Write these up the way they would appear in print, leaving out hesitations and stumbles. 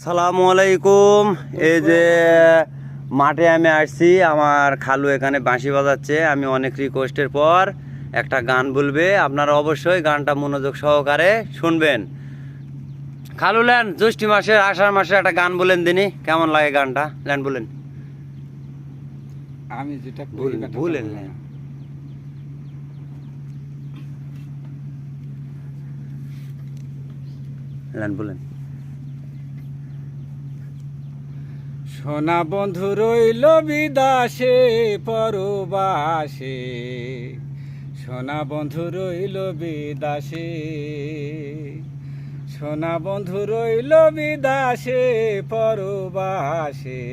সালামু আলাইকুম। এই যে মাঠে আমি আসছি, আমার খালু এখানে বাঁশি বাজাচ্ছে। আমি অনেক রিকোয়েস্টের পর একটা গান বলবে, আপনারা অবশ্যই গানটা মনোযোগ সহকারে শুনবেন। খালু লেন, জ্যৈষ্ঠ মাসের আষাঢ় মাসে একটা গান বলেন দিনই, কেমন লাগে গানটা? লেন বলেন। আমি যেটা ভুলেন না। লেন বলেন। সোনা বন্ধু রইল বিদাসে পরবাসে, সোনা বন্ধু রইল বিদাসে, সোনা বন্ধু রইল বিদাসে পরবাসে,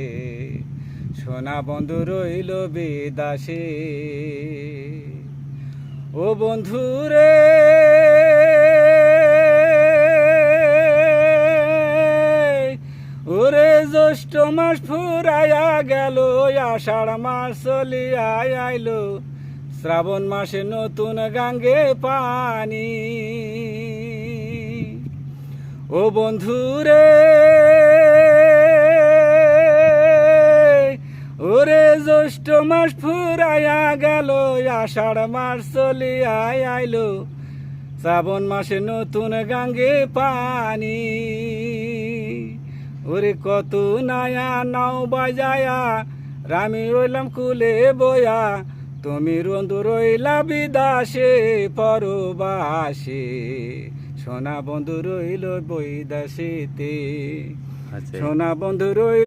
সোনা বন্ধু রইল বিদাসে। ও বন্ধু রে ওরে জ্যৈষ্ঠ মাস ফুরাইয়া গেল, আষাঢ় মাস চলিয়া আইলো, শ্রাবণ মাসে নতুন গাঙ্গে পানি। ও বন্ধু রে ওরে জ্যৈষ্ঠ মাস ফুরাইয়া গেল, আষাঢ় মাস চলিয়া আইলো, শ্রাবণ মাসে নতুন গাঙ্গে পানি। ওরে কত নায়া নাও বাজায়া, রামি রইলাম কুলে বয়া, তুমি রন্ধু রইলা বিদাসে পরবাসে, সোনা বন্ধু রইল বৈদাসেতে, সোনা বন্ধু রইল